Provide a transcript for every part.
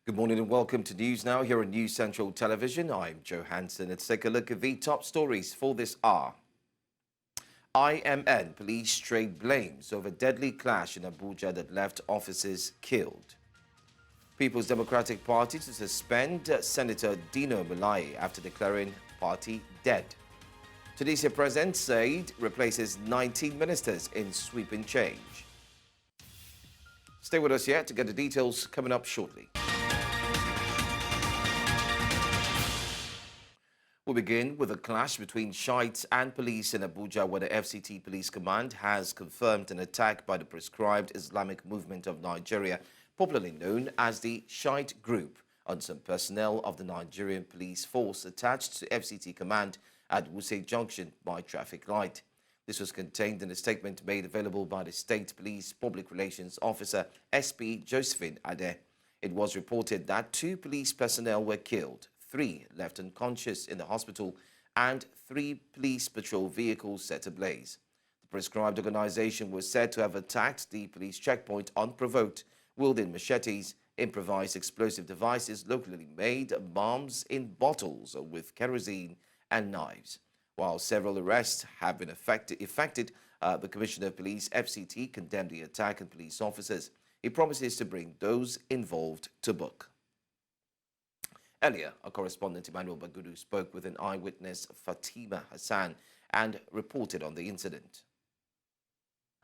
Good morning and welcome to News Now here on News Central Television. I'm Joe Hanson. Let's take a look at the top stories for this hour. IMN police trade blames over deadly clash in Abuja that left officers killed. People's Democratic Party to suspend Senator Dino Melaye after declaring party dead. Tunisian President Said replaces 19 ministers in sweeping change. Stay with us here to get the details coming up shortly. We'll begin with a clash between Shiites and police in Abuja, where the FCT Police Command has confirmed an attack by the proscribed Islamic Movement of Nigeria, popularly known as the Shiite Group, on some personnel of the Nigerian police force attached to FCT Command at Wuse Junction by traffic light. This was contained in a statement made available by the State Police Public Relations Officer, SP Josephine Ade. It was reported that 2 police personnel were killed, 3 left unconscious in the hospital, and 3 police patrol vehicles set ablaze. The proscribed organization was said to have attacked the police checkpoint unprovoked, wielding machetes, improvised explosive devices locally made, bombs in bottles with kerosene, and knives. While several arrests have been effected, the Commissioner of Police, FCT, condemned the attack on police officers. He promises to bring those involved to book. Earlier, our correspondent Emmanuel Bagudu spoke with an eyewitness, Fatima Hassan, and reported on the incident.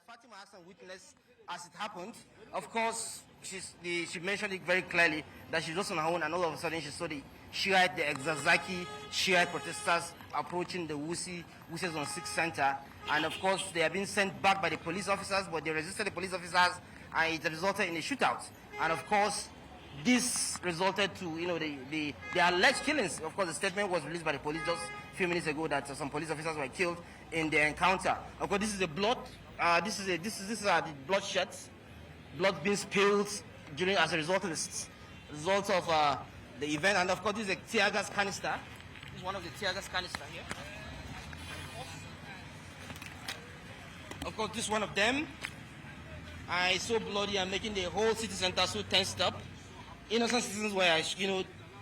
Fatima Hassan witnessed as it happened. Of course, she mentioned it very clearly that she was on her own, and all of a sudden she saw the Shiite, the Exazaki Shiite protesters approaching the Wuse Zone 6 center. And of course, they are being sent back by the police officers, but they resisted the police officers, and it resulted in a shootout. And of course, this resulted to, the alleged killings. Of course, the statement was released by the police just a few minutes ago that some police officers were killed in the encounter. Of course, this is the blood. This is the bloodsheds, blood being spilled as a result of the event. And of course, this is a tear gas canister. This is one of the tear gas canister here. Of course, this is one of them. It's so bloody and making the whole city center so tensed up. Innocent citizens were,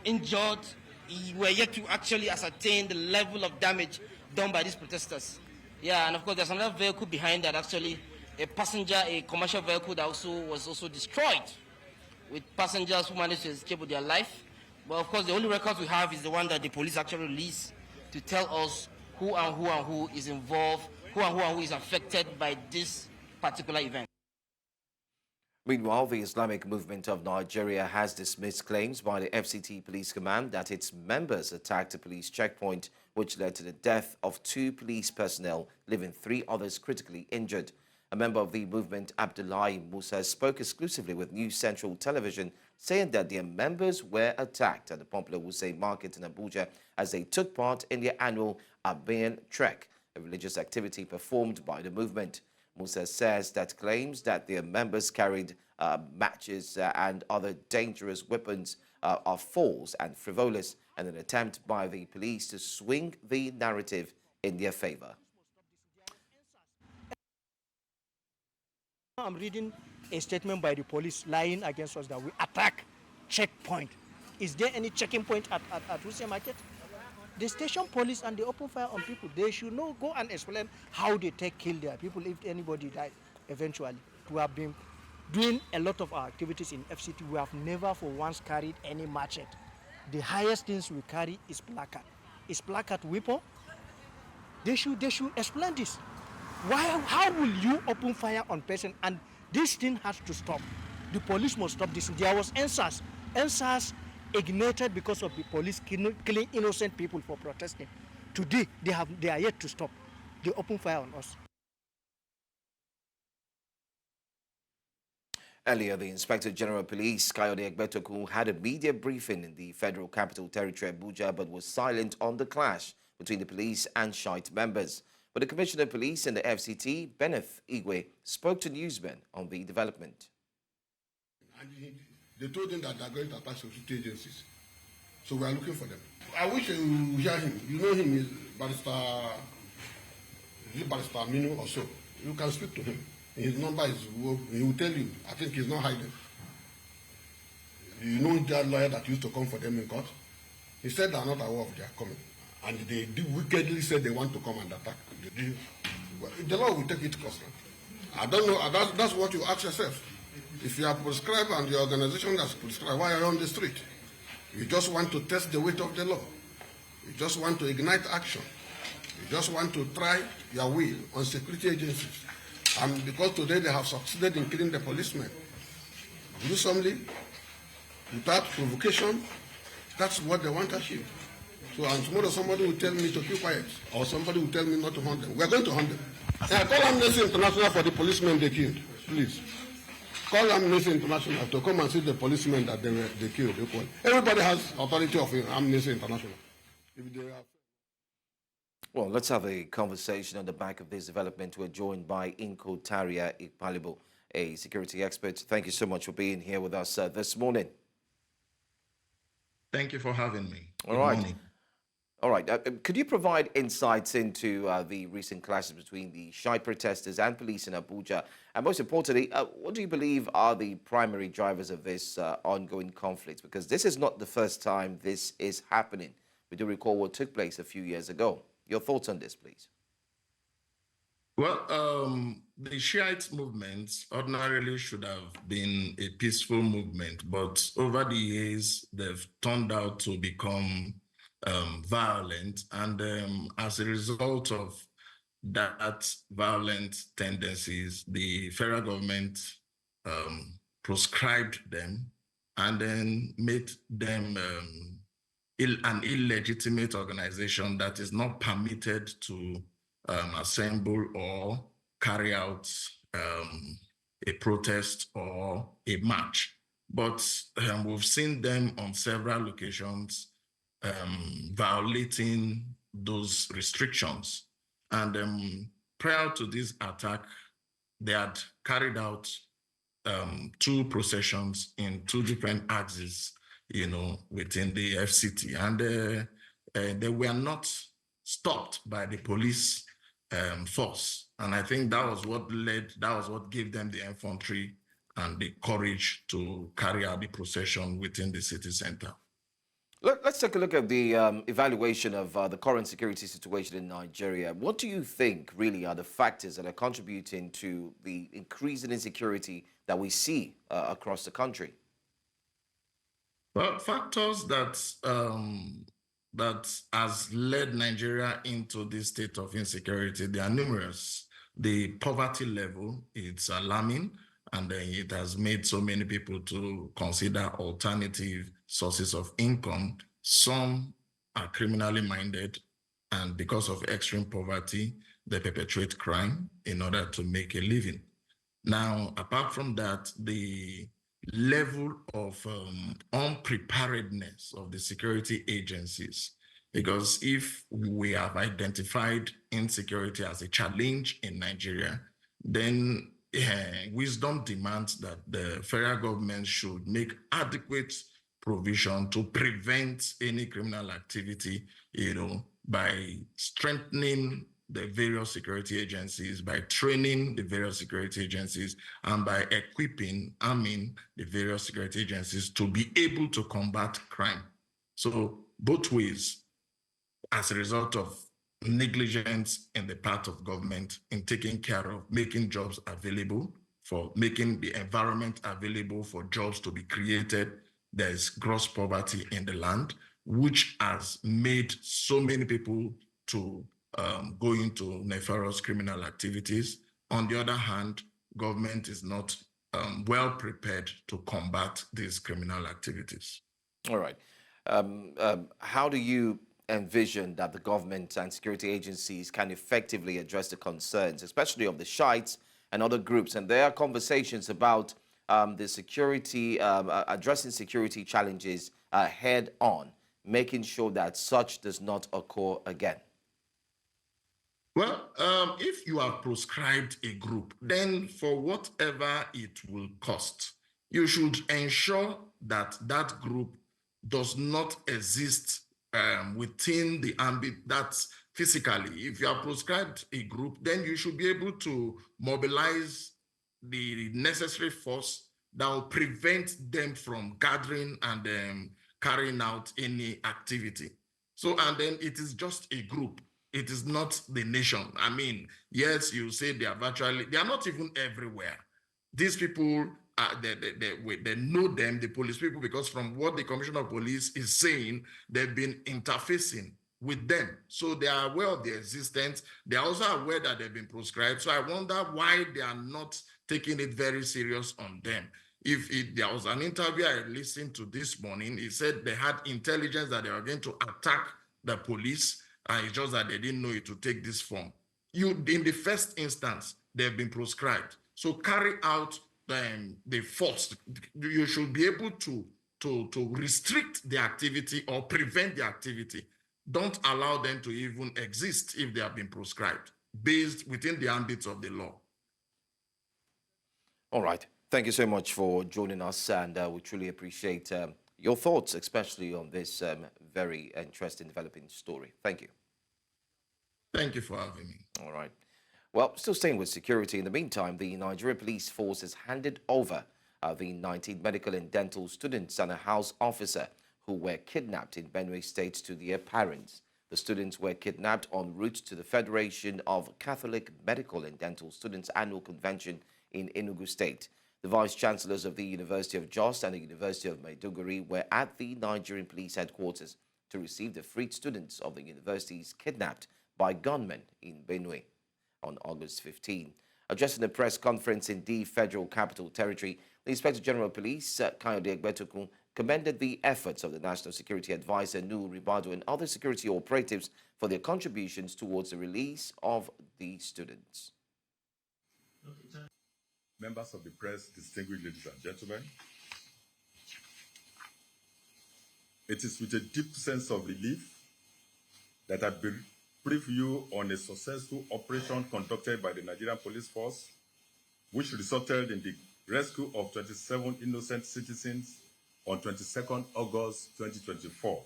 injured. We were yet to actually ascertain the level of damage done by these protesters. Yeah, and of course, there's another vehicle behind that, actually, a commercial vehicle that was also destroyed, with passengers who managed to escape with their life. But of course, the only record we have is the one that the police actually released to tell us who is involved, who is affected by this particular event. Meanwhile, the Islamic Movement of Nigeria has dismissed claims by the FCT Police Command that its members attacked a police checkpoint, which led to the death of 2 police personnel, leaving 3 others critically injured. A member of the movement, Abdullahi Musa, spoke exclusively with News Central Television, saying that their members were attacked at the popular Wuse Market in Abuja as they took part in their annual Abiyan Trek, a religious activity performed by the movement. Musa says that claims that their members carried matches and other dangerous weapons are false and frivolous, and an attempt by the police to swing the narrative in their favor. I'm reading a statement by the police lying against us that we attack checkpoint. Is there any checking point at Wuse Market? The station police and they open fire on people. They should know, go and explain how they kill their people if anybody died eventually. We have been doing a lot of our activities in FCT. We have never for once carried any machete. The highest things we carry is placard. Is placard weapon? They should explain this. How will you open fire on person? And this thing has to stop. The police must stop this. There was NSAS. NSAS ignited because of the police killing innocent people for protesting. Today, they are yet to stop. They open fire on us. Earlier, the Inspector General of Police, Kayode Egbetoku, had a media briefing in the Federal Capital Territory, Abuja, but was silent on the clash between the police and Shiite members. But the Commissioner of Police and the FCT, Benef Igwe, spoke to newsmen on the development. And they told him that they are going to attack security agencies. So we are looking for them. I wish you hear him. You know him, is Barrister Aminu or so. You can speak to him. His number is, he will tell you. I think he's not hiding. You know that lawyer that used to come for them in court? He said they are not aware of their coming. And they wickedly said they want to come and attack. The law will take its course now. I don't know. That's what you ask yourself. If you are prescribed and the organization that's prescribed, why are you on the street? You just want to test the weight of the law. You just want to ignite action. You just want to try your will on security agencies. And because today they have succeeded in killing the policemen, gruesomely, without provocation, that's what they want to achieve. So, and tomorrow somebody will tell me to keep quiet, or somebody will tell me not to hunt them. We're going to hunt them. Call Amnesty International for the policemen they killed, please. Call Amnesty International to come and see the policemen that they killed. Everybody has authority of Amnesty International. If they have... Well, let's have a conversation on the back of this development. We're joined by Inko Taria Ikpalibo, a security expert. Thank you so much for being here with us this morning. Thank you for having me. All right. All right. Could you provide insights into the recent clashes between the Shai protesters and police in Abuja? And most importantly, what do you believe are the primary drivers of this ongoing conflict? Because this is not the first time this is happening. We do recall what took place a few years ago. Your thoughts on this, please. Well, the Shiite movement ordinarily should have been a peaceful movement, but over the years, they've turned out to become violent. And as a result of that violent tendencies, the federal government proscribed them and then made them an illegitimate organization that is not permitted to assemble or carry out a protest or a march. But we've seen them on several occasions violating those restrictions. And prior to this attack, they had carried out 2 processions in 2 different axes, within the FCT. And they were not stopped by the police force. And I think that was what gave them the infantry and the courage to carry out the procession within the city center. Let's take a look at the evaluation of the current security situation in Nigeria. What do you think really are the factors that are contributing to the increase in insecurity that we see across the country? Well, factors that has led Nigeria into this state of insecurity, they are numerous. The poverty level, it's alarming, and it has made so many people to consider alternative sources of income. Some are criminally minded, and because of extreme poverty, they perpetrate crime in order to make a living. Now, apart from that, the level of unpreparedness of the security agencies, because if we have identified insecurity as a challenge in Nigeria, then wisdom demands that the federal government should make adequate provision to prevent any criminal activity, by strengthening the various security agencies, by training the various security agencies, and by arming the various security agencies to be able to combat crime. So both ways, as a result of negligence in the part of government in taking care of making jobs available, for making the environment available for jobs to be created, there's gross poverty in the land, which has made so many people to go into nefarious criminal activities. On the other hand, government is not well prepared to combat these criminal activities. All right. How do you envision that the government and security agencies can effectively address the concerns, especially of the Shiites and other groups? And there are conversations about the security, addressing security challenges head on, making sure that such does not occur again. Well, if you have proscribed a group, then for whatever it will cost, you should ensure that that group does not exist within the ambit that's physically. If you have proscribed a group, then you should be able to mobilize the necessary force that will prevent them from gathering and carrying out any activity. So, and then it is just a group. It is not the nation. I mean, yes, you say they are not even everywhere. These people, they know them, the police people, because from what the Commissioner of Police is saying, they've been interfacing with them. So they are aware of their existence. They are also aware that they've been proscribed. So I wonder why they are not taking it very serious on them. There was an interview I listened to this morning, he said they had intelligence that they were going to attack the police, and it's just that they didn't know it would take this form. In the first instance, they've been proscribed. So carry out the force. You should be able to restrict the activity or prevent the activity. Don't allow them to even exist if they have been proscribed, based within the ambit of the law. All right. Thank you so much for joining us, and we truly appreciate your thoughts, especially on this very interesting developing story. Thank you. Thank you for having me. All right. Well, still staying with security, in the meantime, the Nigerian Police Force has handed over the 19 medical and dental students and a house officer who were kidnapped in Benue State to their parents. The students were kidnapped en route to the Federation of Catholic Medical and Dental Students Annual Convention in Enugu State. The vice-chancellors of the University of Jos and the University of Maiduguri were at the Nigerian police headquarters to receive the freed students of the universities kidnapped by gunmen in Benue on August 15. Addressing a press conference in the Federal Capital Territory, the Inspector General of Police, Kayode Egbetokun, commended the efforts of the National Security Advisor, Nuhu Ribadu, and other security operatives for their contributions towards the release of the students. Members of the press, distinguished ladies and gentlemen, it is with a deep sense of relief that I brief you on a successful operation conducted by the Nigerian Police Force, which resulted in the rescue of 27 innocent citizens on 22nd August 2024.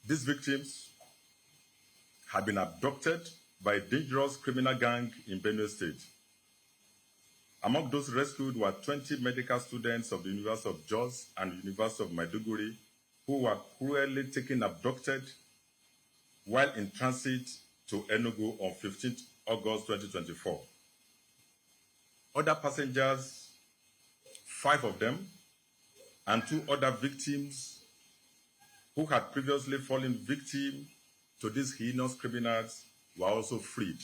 These victims had been abducted by a dangerous criminal gang in Benue State. Among those rescued were 20 medical students of the University of Jos and the University of Maiduguri who were cruelly taken abducted while in transit to Enugu on 15th August 2024. Other passengers, 5 of them, and 2 other victims who had previously fallen victim to these heinous criminals were also freed.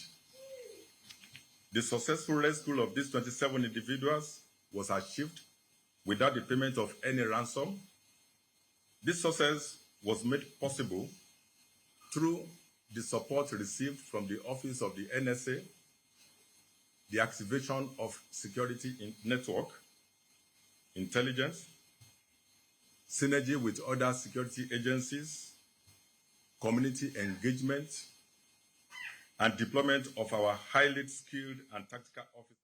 The successful rescue of these 27 individuals was achieved without the payment of any ransom. This success was made possible through the support received from the Office of the NSA, the activation of security network, intelligence, synergy with other security agencies, community engagement, and deployment of our highly skilled and tactical officers.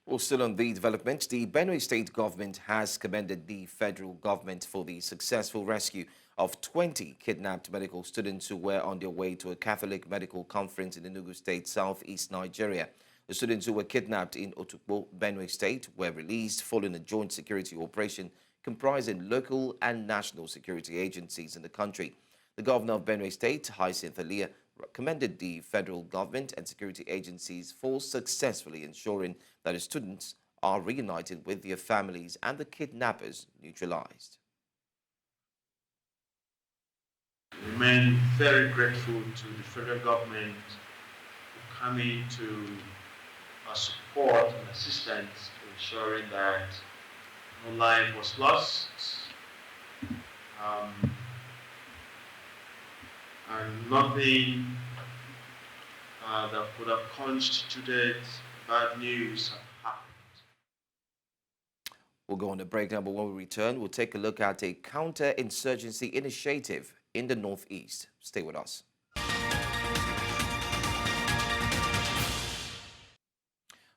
Well, still on the developments, the Benue State government has commended the federal government for the successful rescue of 20 kidnapped medical students who were on their way to a Catholic medical conference in Enugu State, southeast Nigeria. The students who were kidnapped in Otukpo, Benue State, were released following a joint security operation comprising local and national security agencies in the country. The governor of Benue State, Hanson, commended the federal government and security agencies for successfully ensuring that the students are reunited with their families and the kidnappers neutralized. We remain very grateful to the federal government for coming to our support and assistance in ensuring that no life was lost. And nothing that could have constituted bad news have happened. We'll go on a break now, but when we return, we'll take a look at a counter-insurgency initiative in the Northeast. Stay with us.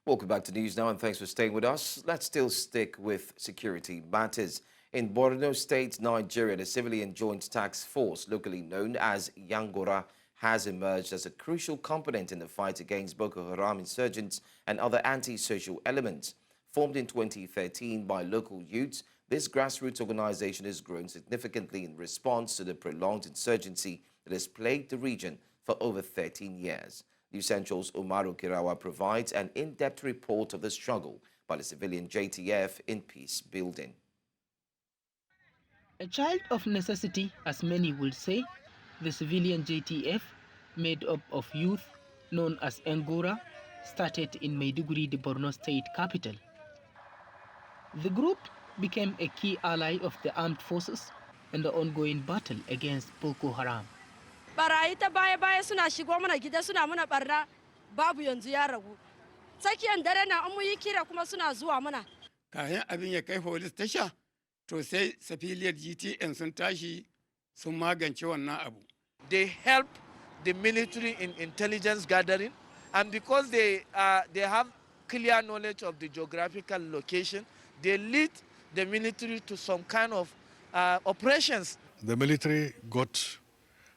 Welcome back to News Now, and thanks for staying with us. Let's still stick with security matters. In Borno State, Nigeria, the Civilian Joint Task Force, locally known as Yangora, has emerged as a crucial component in the fight against Boko Haram insurgents and other anti-social elements. Formed in 2013 by local youths, this grassroots organization has grown significantly in response to the prolonged insurgency that has plagued the region for over 13 years. News Central's Umaru Kirawa provides an in-depth report of the struggle by the civilian JTF in peace building. A child of necessity, as many will say, the civilian JTF, made up of youth known as Ngora, started in Maiduguri, the Borno state capital. The group became a key ally of the armed forces in the ongoing battle against Boko Haram. Barayi ta baya suna shigo mana gida suna muna barna babu yanzu ya ragu. Tsakiyan dare na an muyi kira kuma suna zuwa mana. Kayan abin ya kai police tasha to sai safiliyar GTN sun tashi sun magance wannan abu. They help the military in intelligence gathering, and because they have clear knowledge of the geographical location, they lead the military to some kind of operations. The military got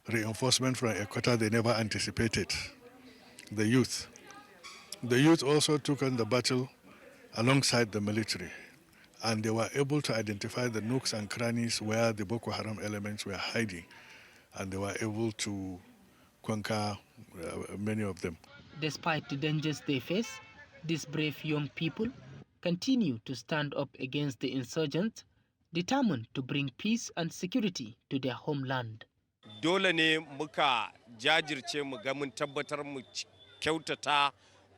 reinforcement from a quarter they never anticipated, the youth. The youth also took on the battle alongside the military, and they were able to identify the nooks and crannies where the Boko Haram elements were hiding, and they were able to conquer many of them. Despite the dangers they face, these brave young people continue to stand up against the insurgents, determined to bring peace and security to their homeland. Dole ne muka jajirce mu ga mun tabbatar mu kyautata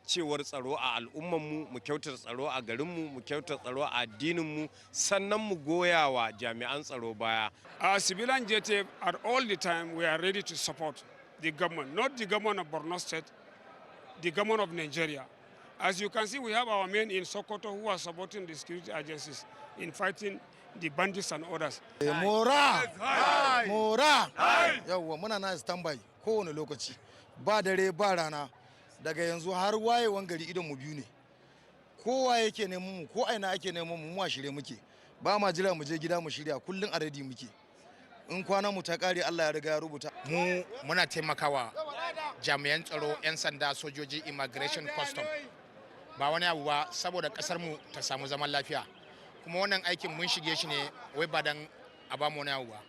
cewar tsaro a al'ummanmu, mu kyautata tsaro a garinmu, mu kyautata tsaro a addininmu, sannan mu goya wa jami'an tsaro baya. As civilian JTF, at all the time, we are ready to support the government, not the government of Borno State, the government of Nigeria. As you can see, we have our men in Sokoto who are supporting the security agencies in fighting the bandits and others. Mora! Yawwa muna na standby kowane lokaci. Ba dare ba rana. Daga yanzu har wayewan gari idan mu biyu ne. Kowa yake neman mu, ko aina ake neman mu a shirye muke. Ba ma jira mu je gida mu shirya, kullun a ready muke. In kwana mu ta kare Allah ya riga ya rubuta. Mu muna taimakawa jami'an tsaro, 'yan sanda, sojoji, immigration, custom. Ba wani abu ba saboda kasar mu ta samu zaman lafiya. Kuma wannan aikin mun shige shi ne wai ba dan a ba mu wani abu ba.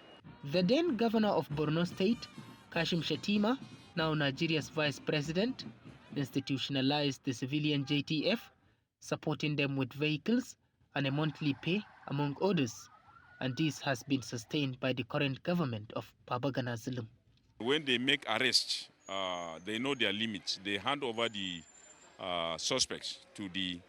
The then governor of Borno State, Kashim Shettima, now Nigeria's vice president, institutionalized the civilian JTF, supporting them with vehicles and a monthly pay, among others. And this has been sustained by the current government of Babagana Zulum. When they make arrests, they know their limits. They hand over the suspects to the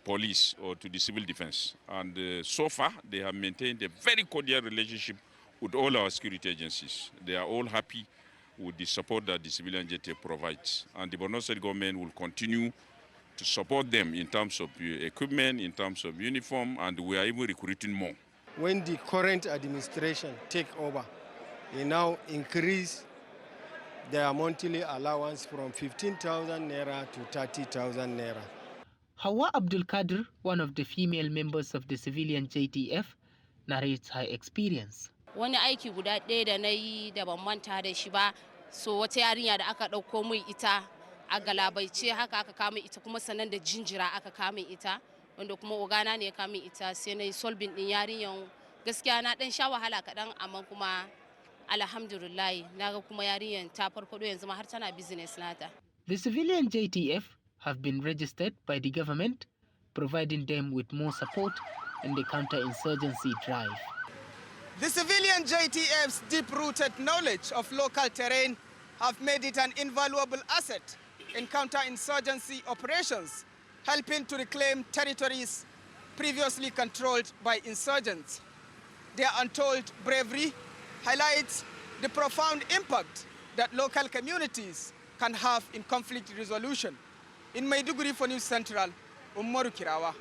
police or to the civil defense. And so far, they have maintained a very cordial relationship with all our security agencies. They are all happy with the support that the civilian JTF provides. And the Borno State government will continue to support them in terms of equipment, in terms of uniform, and we are even recruiting more. When the current administration take over, they now increase their monthly allowance from 15,000 naira to 30,000 naira. Hawa Abdul Kadir, one of the female members of the civilian JTF, narrates her experience. Wani aiki guda ɗaya da na yi da ban manta da shi ba, so wata yarinya da aka ɗauko min ita a galabaice haka aka kama ita kuma sannan da jinjira aka kama ita, wanda kuma ogana ne ya kama ita sai na yi solving ɗin yarinyan. Gaskiya na ɗan sha wahala kaɗan amma kuma alhamdulillah na ga kuma yarinyan ta farfaɗo yanzu ma har tana business nata. The civilian JTF have been registered by the government, providing them with more support in the counter-insurgency drive. The civilian JTF's deep-rooted knowledge of local terrain have made it an invaluable asset in counter-insurgency operations, helping to reclaim territories previously controlled by insurgents. Their untold bravery highlights the profound impact that local communities can have in conflict resolution. In Maiduguri for News Central, Umaru Kirawa.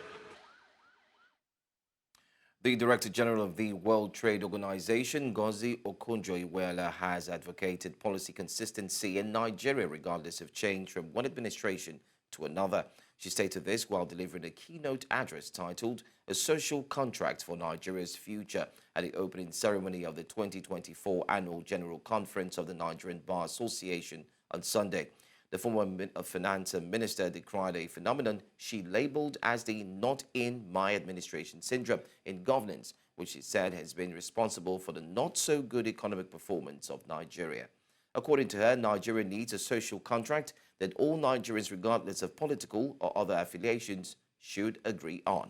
The Director General of the World Trade Organization, Ngozi Okonjo-Iweala, has advocated policy consistency in Nigeria regardless of change from one administration to another. She stated this while delivering a keynote address titled A Social Contract for Nigeria's Future at the opening ceremony of the 2024 Annual General Conference of the Nigerian Bar Association on Sunday. The former finance minister decried a phenomenon she labeled as the not in my administration syndrome in governance, which she said has been responsible for the not so good economic performance of Nigeria. According to her, Nigeria needs a social contract that all Nigerians, regardless of political or other affiliations, should agree on.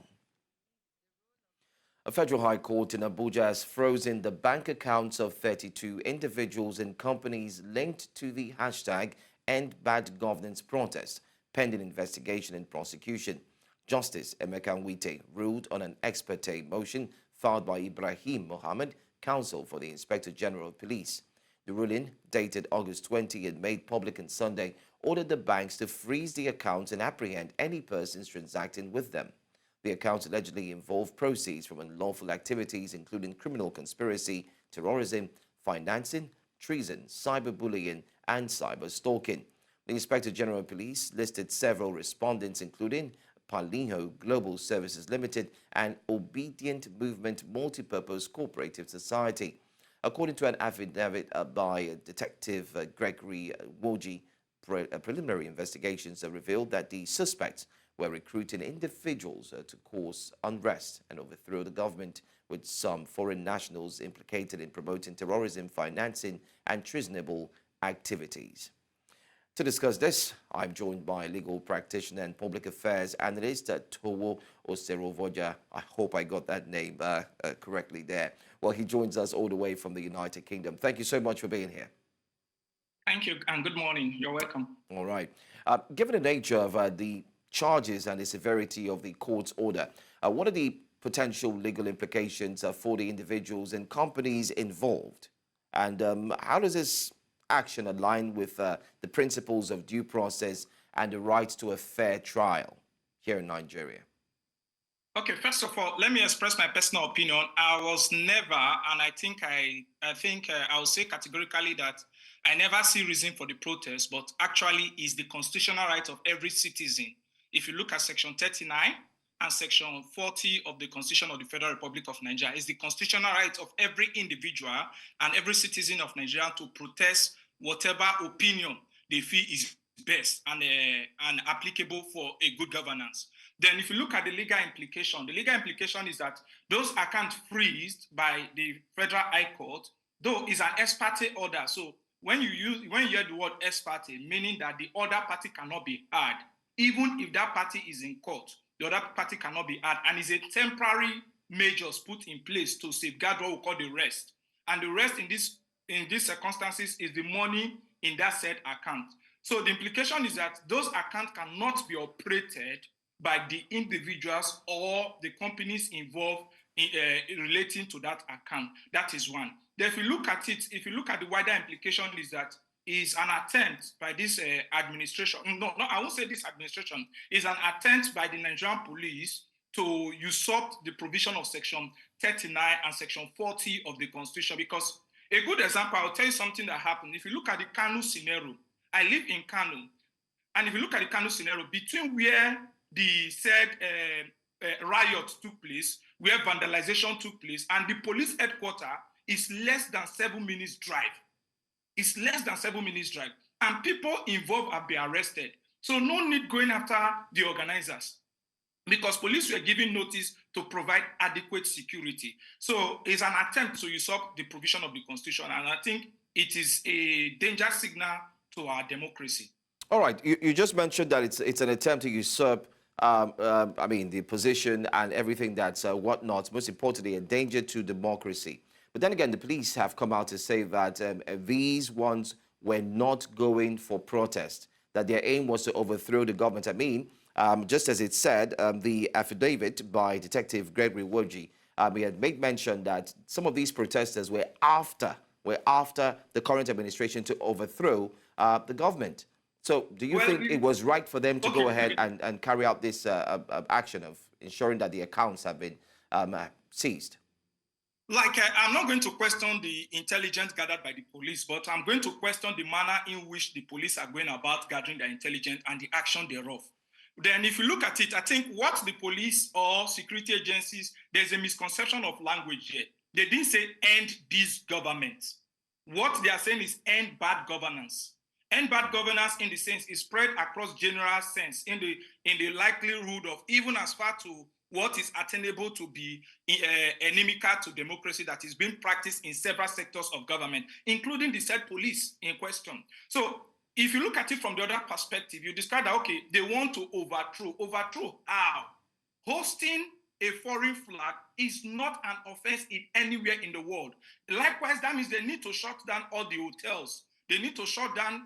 A federal high court in Abuja has frozen the bank accounts of 32 individuals and companies linked to the hashtag End Bad Governance protest, pending investigation and prosecution. Justice Emeka Nwite ruled on an ex parte motion filed by Ibrahim Mohammed, counsel for the Inspector General of Police. The ruling, dated August 20 and made public on Sunday, ordered the banks to freeze the accounts and apprehend any persons transacting with them. The accounts allegedly involve proceeds from unlawful activities including criminal conspiracy, terrorism, financing, treason, cyberbullying, and cyber-stalking. The Inspector General of Police listed several respondents including Palinho Global Services Limited and Obedient Movement Multipurpose Cooperative Society. According to an affidavit by Detective Gregory Woji, preliminary investigations have revealed that the suspects were recruiting individuals to cause unrest and overthrow the government, with some foreign nationals implicated in promoting terrorism, financing, and treasonable activities. To discuss this, I'm joined by legal practitioner and public affairs analyst Towo Oserovoja. I hope I got that name correctly there. Well, he joins us all the way from the United Kingdom. Thank you so much for being here. Thank you, and good morning. You're welcome. All right. Given the nature of the charges and the severity of the court's order, what are the potential legal implications for the individuals and companies involved? And how does this action align with the principles of due process and the right to a fair trial here in Nigeria? Okay, first of all, let me express my personal opinion. I was never, and I think I will say categorically that I never see reason for the protest, but actually is the constitutional right of every citizen. If you look at Section 39 and Section 40 of the Constitution of the Federal Republic of Nigeria, it's the constitutional right of every individual and every citizen of Nigeria to protest whatever opinion they feel is best and applicable for a good governance. Then if you look at the legal implication is that those accounts freezed by the Federal High Court, though is an ex parte order. So when you hear the word ex parte, meaning that the other party cannot be heard, even if that party is in court, the other party cannot be heard, and is a temporary measures put in place to safeguard what we call the rest. And the rest in these circumstances is the money in that said account. So the implication is that those accounts cannot be operated by the individuals or the companies involved in relating to that account. That is one. Then if you look at it, if you look at the wider implication, is that is an attempt by this administration. No, I won't say this administration. Is an attempt by the Nigerian police to usurp the provision of Section 39 and Section 40 of the Constitution. Because a good example, I'll tell you something that happened. If you look at the Kano scenario, I live in Kano, and if you look at the Kano scenario, between where the said riot took place, where vandalization took place, and the police headquarters is less than 7 minutes drive. It's less than 7 minutes drive. And people involved have been arrested. So no need going after the organizers, because police were given notice to provide adequate security. So it's an attempt to usurp the provision of the Constitution. And I think it is a danger signal to our democracy. All right. You just mentioned that it's an attempt to usurp the position and everything that's whatnot, most importantly, a danger to democracy. But then again, the police have come out to say that these ones were not going for protest, that their aim was to overthrow the government. I mean, just as it said, the affidavit by Detective Gregory Woji, he had made mention that some of these protesters were after the current administration to overthrow the government. So do you think it was right for them to go ahead and carry out this action of ensuring that the accounts have been seized? I'm not going to question the intelligence gathered by the police, but I'm going to question the manner in which the police are going about gathering their intelligence and the action thereof. then if you look at it, I think what the police or security agencies, there's a misconception of language here. They didn't say end this government. What they are saying is end bad governance. End bad governance in the sense is spread across general sense in the likelihood of even as far to what is attainable to be inimical to democracy that is being practiced in several sectors of government, including the said police in question. So if you look at it from the other perspective, you describe that, okay, they want to overthrow. Overthrow how? Hosting a foreign flag is not an offense anywhere in the world. Likewise, that means they need to shut down all the hotels. They need to shut down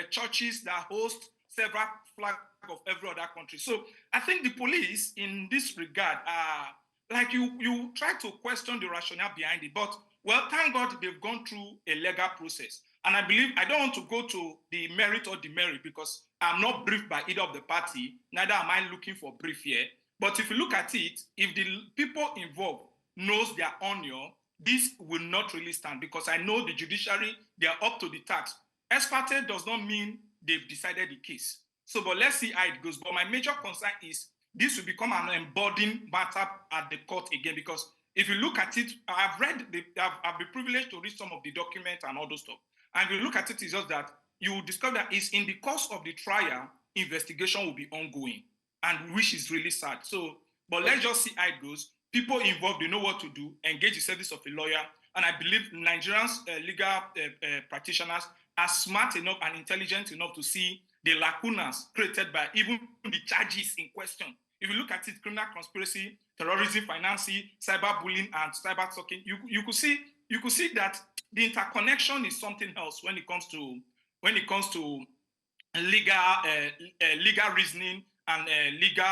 churches that host several flags of every other country. So I think the police in this regard are, like you try to question the rationale behind it, but well, thank God they've gone through a legal process. And I believe, I don't want to go to the merit or demerit because I'm not briefed by either of the party, neither am I looking for brief here. But if you look at it, if the people involved knows their honor, this will not really stand because I know the judiciary, they are up to the task. Ex parte does not mean they've decided the case. So, but let's see how it goes. But my major concern is this will become an embodying matter at the court again because if you look at it, I've been privileged to read some of the documents and all those stuff. And if you look at it, it's just that you will discover that it's in the course of the trial, investigation will be ongoing, and which is really sad. So, but let's just see how it goes. People involved, they know what to do, engage the service of a lawyer. And I believe Nigerians legal practitioners are smart enough and intelligent enough to see the lacunas created by even the charges in question. If you look at it, criminal conspiracy, terrorism, financing, cyberbullying, and cyber stalking, you could see that the interconnection is something else when it comes to legal reasoning and legal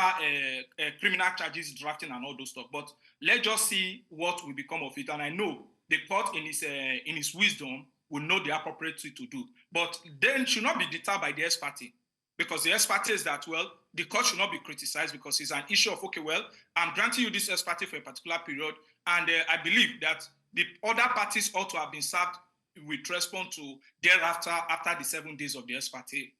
criminal charges drafting and all those stuff. But let's just see what will become of it. And I know the court in his wisdom will know the appropriate thing to do. But then should not be deterred by the ex parte. Because the ex parte is that, well, the court should not be criticized because it's an issue of, okay, well, I'm granting you this ex parte for a particular period. And I believe that the other parties ought to have been served with response to thereafter, after the 7 days of the ex parte.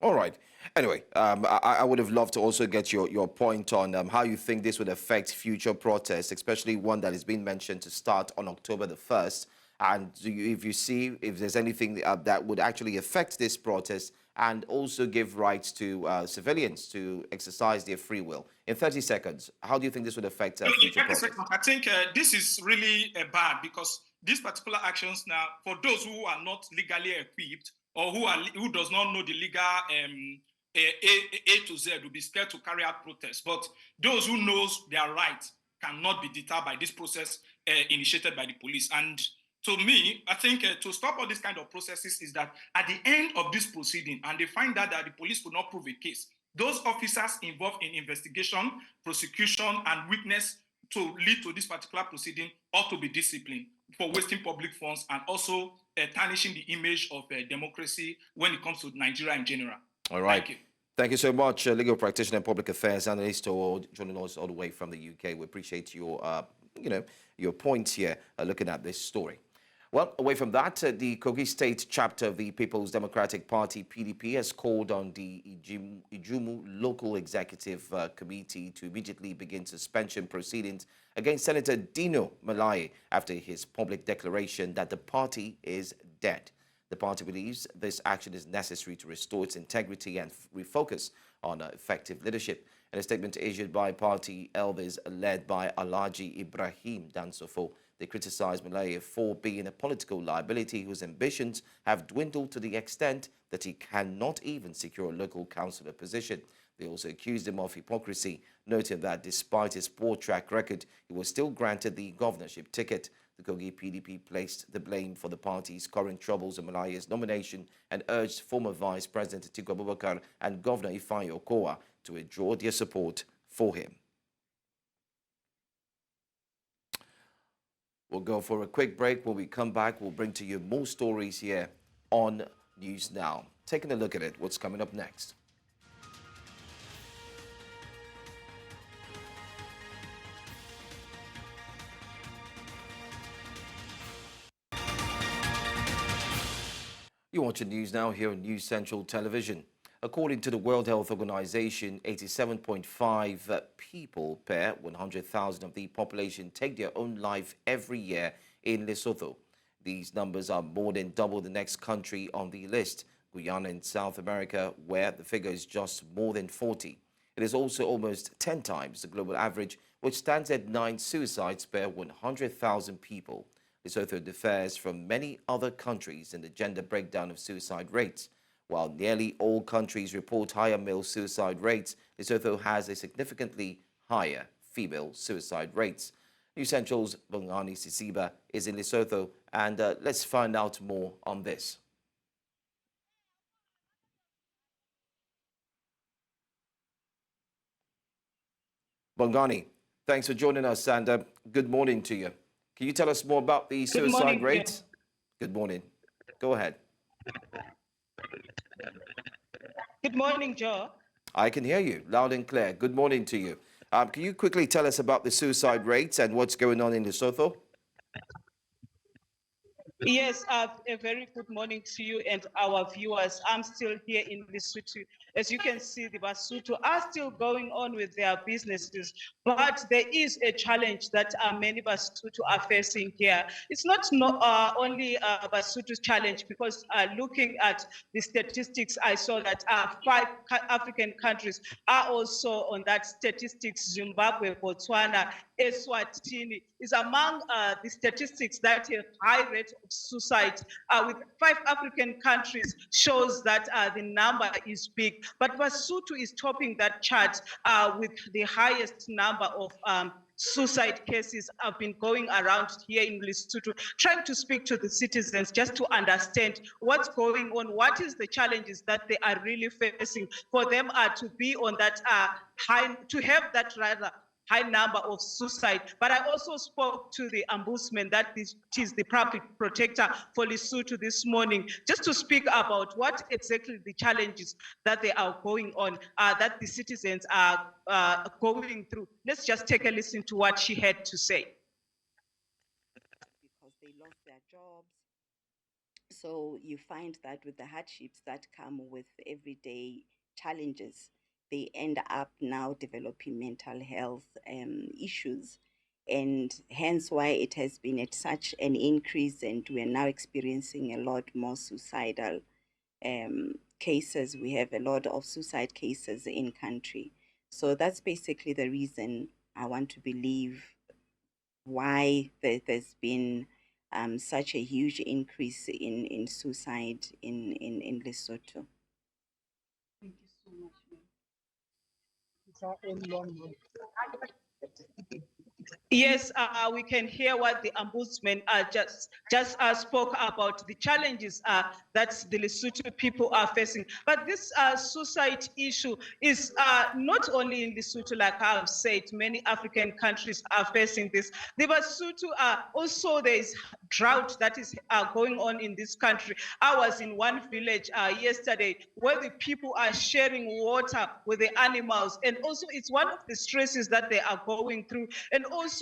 All right. Anyway, I would have loved to also get your point on how you think this would affect future protests, especially one that is being mentioned to start on October the 1st. And if you see if there's anything that would actually affect this protest and also give rights to civilians to exercise their free will. In 30 seconds, how do you think this would affect future protests? I think this is really bad because these particular actions now, for those who are not legally equipped or who does not know the legal A to Z will be scared to carry out protests. But those who knows their right cannot be deterred by this process initiated by the police. And to me, I think to stop all these kind of processes is that at the end of this proceeding, and they find out that the police could not prove a case, those officers involved in investigation, prosecution, and witness to lead to this particular proceeding ought to be disciplined for wasting public funds and also tarnishing the image of democracy when it comes to Nigeria in general. All right. Thank you. Thank you so much, legal practitioner and public affairs analyst, joining us all the way from the UK. We appreciate your, your points here looking at this story. Well, away from that, the Kogi State chapter of the People's Democratic Party, PDP, has called on the Ijumu Local Executive Committee to immediately begin suspension proceedings against Senator Dino Melaye after his public declaration that the party is dead. The party believes this action is necessary to restore its integrity and refocus on effective leadership. In a statement issued by party elders led by Alhaji Ibrahim Dansofo, they criticized Malay for being a political liability whose ambitions have dwindled to the extent that he cannot even secure a local councillor position. They also accused him of hypocrisy, noting that despite his poor track record, he was still granted the governorship ticket. The Kogi PDP placed the blame for the party's current troubles on Malaye's nomination and urged former Vice President Atiku Abubakar and Governor Ifeanyi Okowa to withdraw their support for him. We'll go for a quick break. When we come back, we'll bring to you more stories here on News Now. Taking a look at it, what's coming up next. You're watching News Now here on News Central Television. According to the World Health Organization, 87.5 people per 100,000 of the population take their own life every year in Lesotho. These numbers are more than double the next country on the list, Guyana in South America, where the figure is just more than 40. It is also almost 10 times the global average, which stands at 9 suicides per 100,000 people. Lesotho differs from many other countries in the gender breakdown of suicide rates. While nearly all countries report higher male suicide rates, Lesotho has a significantly higher female suicide rates. News Central's Bongani Sisiba is in Lesotho, and let's find out more on this. Bongani, thanks for joining us, and good morning to you. Can you tell us more about the suicide rates? Good morning. Go ahead. Good morning, Joe. I can hear you loud and clear. Good morning to you. Can you quickly tell us about the suicide rates and what's going on in Lesotho? Yes, a very good morning to you and our viewers. I'm still here in Lesotho. As you can see, the Basotho are still going on with their businesses, but there is a challenge that many Basotho are facing here. It's not only a Basotho challenge, because looking at the statistics, I saw that 5 African countries are also on that statistics. Zimbabwe, Botswana, Eswatini is among the statistics that have high rate of suicide. With 5 African countries shows that the number is big. But Basotho is topping that chart with the highest number of suicide cases. Have been going around here in Lesotho, trying to speak to the citizens just to understand what's going on, what is the challenges that they are really facing for them to be on that high, to have that rather high number of suicide. But I also spoke to the ombudsman, that is the public protector for Lesotho, this morning, just to speak about what exactly the challenges that they are going on, that the citizens are going through. Let's just take a listen to what she had to say. Because they lost their jobs. So you find that with the hardships that come with everyday challenges, they end up now developing mental health issues, and hence why it has been at such an increase, and we're now experiencing a lot more suicidal cases. We have a lot of suicide cases in country. So that's basically the reason I want to believe why there's been such a huge increase in suicide in Lesotho. Thank you so much, ma'am. It's our own long one. Yes, we can hear what the ombudsman just spoke about, the challenges that the Lesotho people are facing. But this suicide issue is not only in Lesotho, like I've said, many African countries are facing this. The Basotho also, there is drought that is going on in this country. I was in one village yesterday where the people are sharing water with the animals, and also it's one of the stresses that they are going through, and also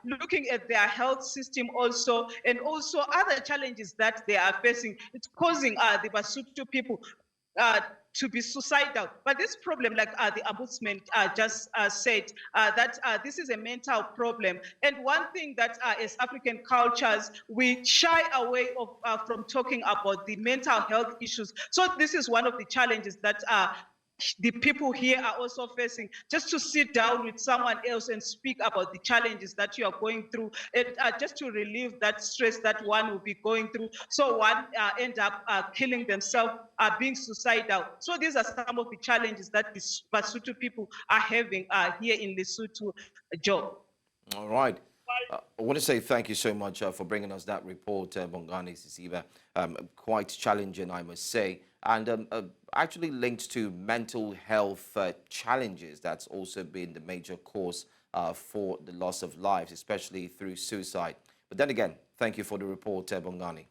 looking at their health system also, and also other challenges that they are facing. It's causing the Basotho people to be suicidal. But this problem, like the ombudsman just said, that this is a mental problem. And one thing that as African cultures, we shy away from talking about the mental health issues. So this is one of the challenges that the people here are also facing, just to sit down with someone else and speak about the challenges that you are going through, and just to relieve that stress that one will be going through. So one end up killing themselves, being suicidal. So these are some of the challenges that the Basotho people are having here in Lesotho, Joe. All right. I want to say thank you so much for bringing us that report, Bongani Sisiba. Quite challenging, I must say, and actually linked to mental health challenges. That's also been the major cause for the loss of lives, especially through suicide. But then again, thank you for the report, Bongani.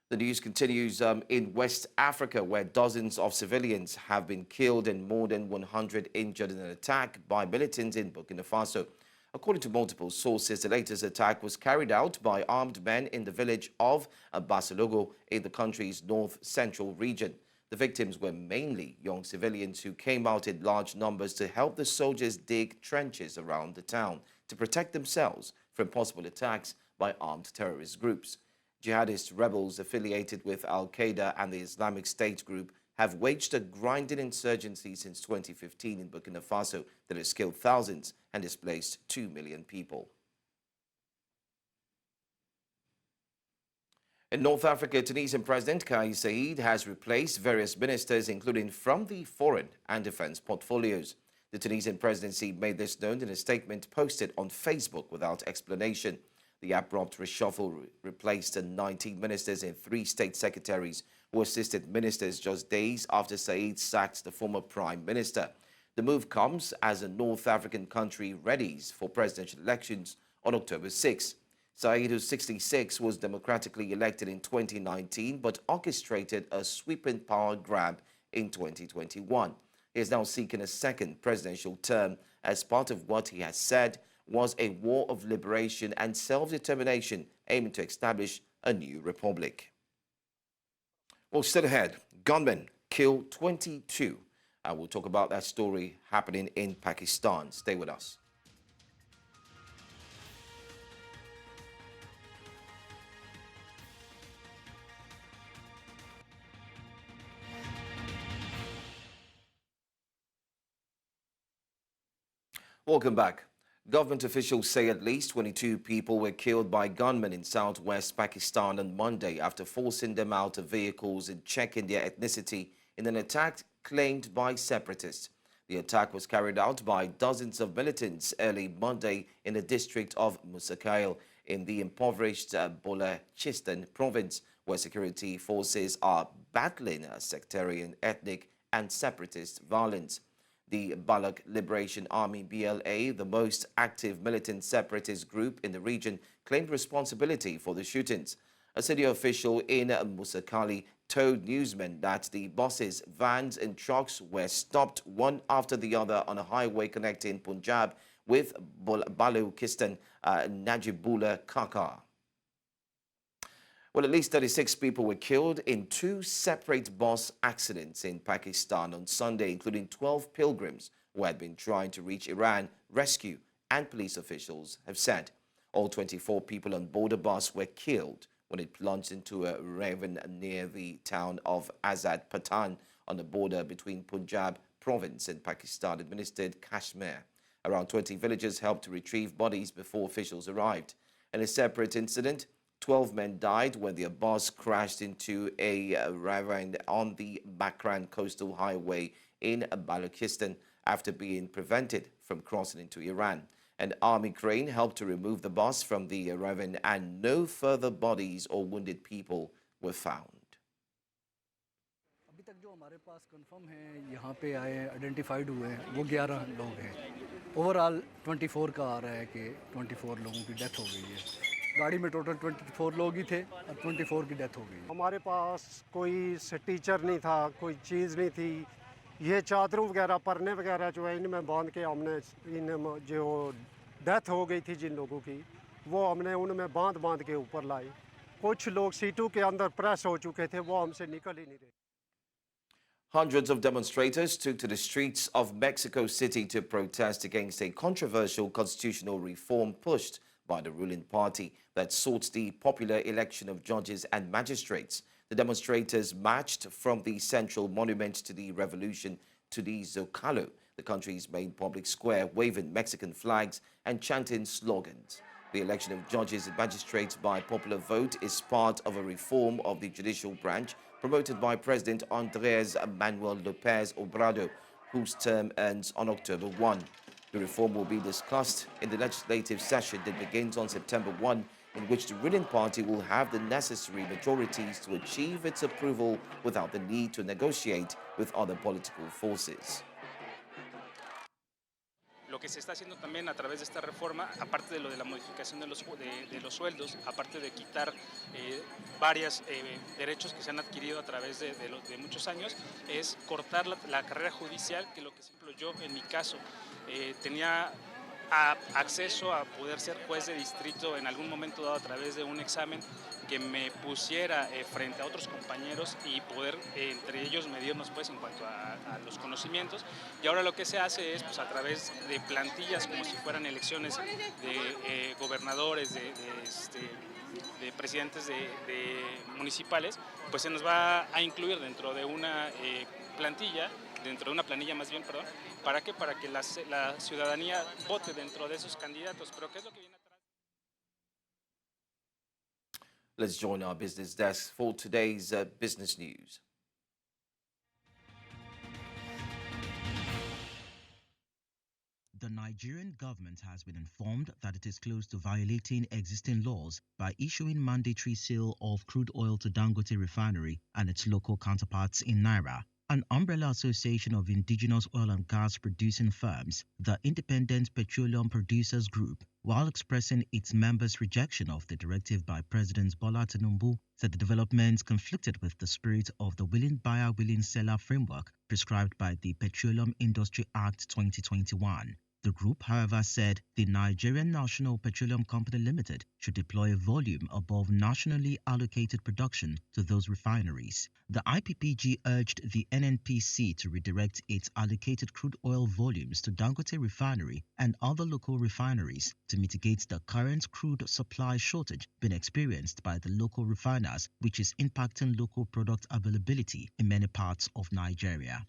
The news continues in West Africa, where dozens of civilians have been killed and more than 100 injured in an attack by militants in Burkina Faso. According to multiple sources, the latest attack was carried out by armed men in the village of Basologo in the country's north-central region. The victims were mainly young civilians who came out in large numbers to help the soldiers dig trenches around the town to protect themselves from possible attacks by armed terrorist groups. Jihadist rebels affiliated with Al-Qaeda and the Islamic State group have waged a grinding insurgency since 2015 in Burkina Faso that has killed thousands and displaced 2 million people. In North Africa, Tunisian President Kais Saied has replaced various ministers, including from the foreign and defense portfolios. The Tunisian presidency made this known in a statement posted on Facebook without explanation. The abrupt reshuffle replaced 19 ministers and 3 state secretaries who assisted ministers just days after Saied sacked the former prime minister. The move comes as a North African country readies for presidential elections on October 6. Saied, who's 66, was democratically elected in 2019 but orchestrated a sweeping power grab in 2021. He is now seeking a second presidential term as part of what he has said was a war of liberation and self-determination aiming to establish a new republic. Well, still ahead, gunmen kill 22. And we'll talk about that story happening in Pakistan. Stay with us. Welcome back. Government officials say at least 22 people were killed by gunmen in southwest Pakistan on Monday after forcing them out of vehicles and checking their ethnicity in an attack claimed by separatists. The attack was carried out by dozens of militants early Monday in the district of Musakail in the impoverished Balochistan province, where security forces are battling sectarian, ethnic and separatist violence. The Baloch Liberation Army, BLA, the most active militant separatist group in the region, claimed responsibility for the shootings. A city official in Musakali told newsmen that the buses, vans and trucks were stopped one after the other on a highway connecting Punjab with Balochistan, Najibullah Kaka. Well, at least 36 people were killed in 2 separate bus accidents in Pakistan on Sunday, including 12 pilgrims who had been trying to reach Iran, rescue and police officials have said. All 24 people on board a bus were killed when it plunged into a ravine near the town of Azad Patan on the border between Punjab province and Pakistan-administered Kashmir. Around 20 villagers helped to retrieve bodies before officials arrived. In a separate incident, 12 men died when their bus crashed into a ravine on the Bakran coastal highway in Balochistan after being prevented from crossing into Iran. An army crane helped to remove the bus from the ravine and no further bodies or wounded people were found. अभी तक जो हमारे पास confirm हैं यहाँ पे आए identified हुए हैं वो 11 लोग हैं ओवरऑल 24 का आ रहा है कि 24 लोगों की डेथ हो गई है गाड़ी में टोटल 24 लोग ही थे और 24 की डेथ हो गई हमारे पास कोई टीचर नहीं था कोई चीज़ नहीं थी ये चादरों वगैरह परने वगैरह जो है इनमें बांध के हमने इन जो डेथ हो गई थी जिन लोगों की वो हमने उनमें बांध के ऊपर लाई कुछ लोग सीटों के अंदर प्रेस हो चुके थे वो हमसे निकल ही नहीं रहे. Hundreds of demonstrators took to the streets of Mexico City to protest against a controversial constitutional reform pushed by the ruling party that sought the popular election of judges and magistrates. The demonstrators marched from the Central Monument to the Revolution to the Zocalo, the country's main public square, waving Mexican flags and chanting slogans. The election of judges and magistrates by popular vote is part of a reform of the judicial branch promoted by President Andrés Manuel López Obrador, whose term ends on October 1. The reform will be discussed in the legislative session that begins on September 1, in which the ruling party will have the necessary majorities to achieve its approval without the need to negotiate with other political forces. Lo que se está haciendo también a través de esta reforma, aparte de lo de la modificación de los sueldos, aparte de quitar varios derechos que se han adquirido a través de muchos años, es cortar la carrera judicial, que lo que, por ejemplo, yo en mi caso tenía acceso a poder ser juez de distrito en algún momento dado a través de un examen que me pusiera frente a otros compañeros y poder entre ellos medirnos pues en cuanto a los conocimientos. Y ahora lo que se hace es pues a través de plantillas como si fueran elecciones de gobernadores, de presidentes de municipales, pues se nos va a incluir dentro de una plantilla, dentro de una planilla más bien, perdón, ¿para qué? Para que la ciudadanía vote dentro de esos candidatos. Pero ¿qué es lo que viene atrás? Let's join our business desk for today's business news. The Nigerian government has been informed that it is close to violating existing laws by issuing mandatory sale of crude oil to Dangote Refinery and its local counterparts in Naira. An umbrella association of indigenous oil and gas producing firms, the Independent Petroleum Producers Group, while expressing its members' rejection of the directive by President Bola Tinubu, said the developments conflicted with the spirit of the willing buyer, willing seller framework prescribed by the Petroleum Industry Act 2021. The group, however, said the Nigerian National Petroleum Company Limited should deploy a volume above nationally allocated production to those refineries. The IPPG urged the NNPC to redirect its allocated crude oil volumes to Dangote Refinery and other local refineries to mitigate the current crude supply shortage being experienced by the local refiners, which is impacting local product availability in many parts of Nigeria.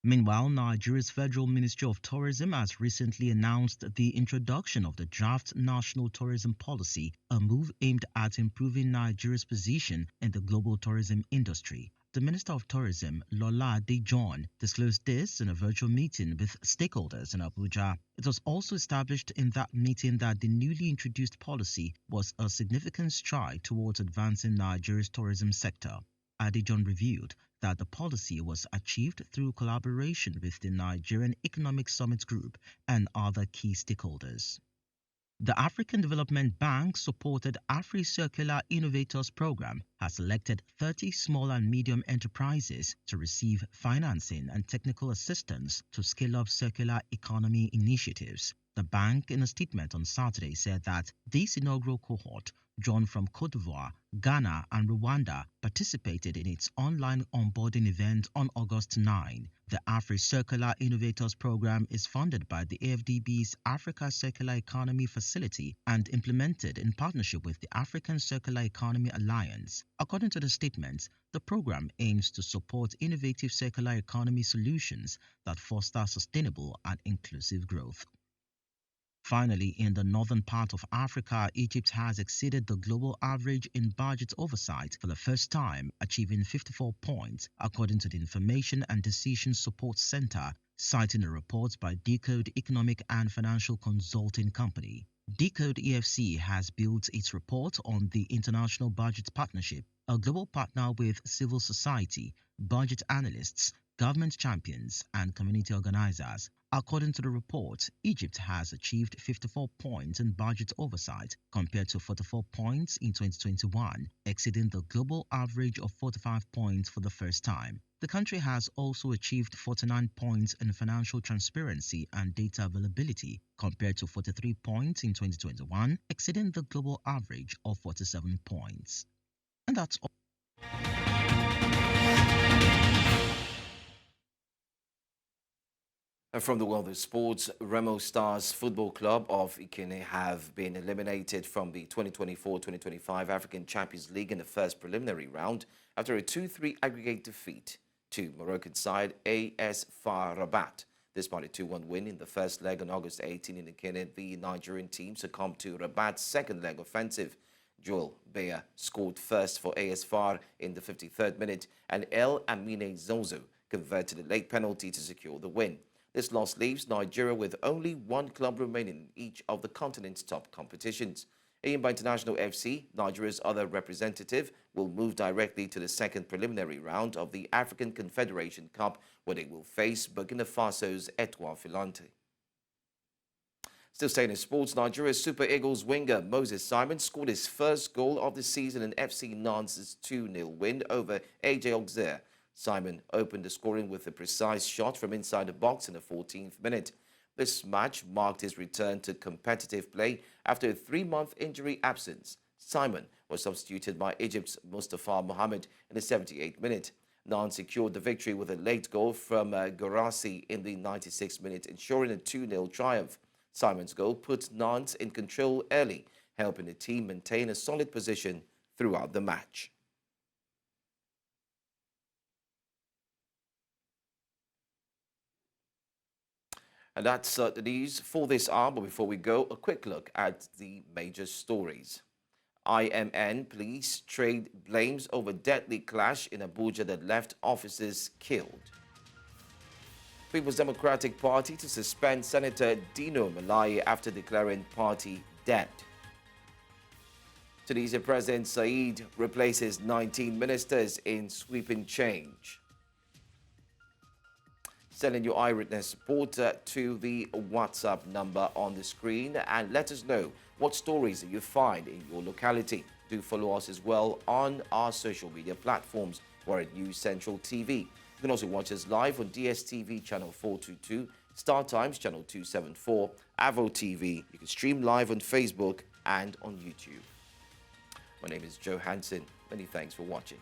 Meanwhile, Nigeria's Federal Ministry of Tourism has recently announced the introduction of the Draft National Tourism Policy, a move aimed at improving Nigeria's position in the global tourism industry. The Minister of Tourism, Lola Adejohn, disclosed this in a virtual meeting with stakeholders in Abuja. It was also established in that meeting that the newly introduced policy was a significant stride towards advancing Nigeria's tourism sector. Adejohn revealed that the policy was achieved through collaboration with the Nigerian Economic Summit Group and other key stakeholders. The African Development Bank supported AfriCircular Innovators Program has selected 30 small and medium enterprises to receive financing and technical assistance to scale up circular economy initiatives. The bank, in a statement on Saturday, said that this inaugural cohort, drawn from Cote d'Ivoire, Ghana, and Rwanda, participated in its online onboarding event on August 9. The AfriCircular Innovators Program is funded by the AFDB's Africa Circular Economy Facility and implemented in partnership with the African Circular Economy Alliance. According to the statement, the program aims to support innovative circular economy solutions that foster sustainable and inclusive growth. Finally, in the northern part of Africa, Egypt has exceeded the global average in budget oversight for the first time, achieving 54 points, according to the Information and Decision Support Center, citing a report by Decode Economic and Financial Consulting Company. Decode EFC has built its report on the International Budget Partnership, a global partner with civil society, budget analysts, government champions, and community organizers. According to the report, Egypt has achieved 54 points in budget oversight compared to 44 points in 2021, exceeding the global average of 45 points for the first time. The country has also achieved 49 points in financial transparency and data availability compared to 43 points in 2021, exceeding the global average of 47 points. And that's all. And from the world of sports, Remo Stars Football Club of Ikene have been eliminated from the 2024-2025 African Champions League in the first preliminary round after a 2-3 aggregate defeat to Moroccan side AS FAR Rabat. Despite a 2-1 win in the first leg on August 18 in Ikene, the Nigerian team succumbed to Rabat's second leg offensive. Joel Beya scored first for AS FAR in the 53rd minute, and El Amine Zonzo converted a late penalty to secure the win. This loss leaves Nigeria with only one club remaining in each of the continent's top competitions. Eyimba International FC, Nigeria's other representative, will move directly to the second preliminary round of the African Confederation Cup, where they will face Burkina Faso's Etoile Filante. Still staying in sports, Nigeria's Super Eagles winger Moses Simon scored his first goal of the season in FC Nantes' 2-0 win over AJ Auxerre. Simon opened the scoring with a precise shot from inside the box in the 14th minute. This match marked his return to competitive play after a 3-month injury absence. Simon was substituted by Egypt's Mustafa Mohamed in the 78th minute. Nantes secured the victory with a late goal from Gorassi in the 96th minute, ensuring a 2-0 triumph. Simon's goal put Nantes in control early, helping the team maintain a solid position throughout the match. And that's the news for this hour. But before we go, a quick look at the major stories. IMN police trade blames over deadly clash in Abuja that left officers killed. People's Democratic Party to suspend Senator Dino Melaye after declaring party dead. Tunisian President Said replaces 19 ministers in sweeping change. Send your eyewitness report to the WhatsApp number on the screen and let us know what stories that you find in your locality. Do follow us as well on our social media platforms. We're at News Central TV. You can also watch us live on DSTV channel 422, Star Times channel 274, Avo TV. You can stream live on Facebook and on YouTube. My name is Joe Hanson. Many thanks for watching.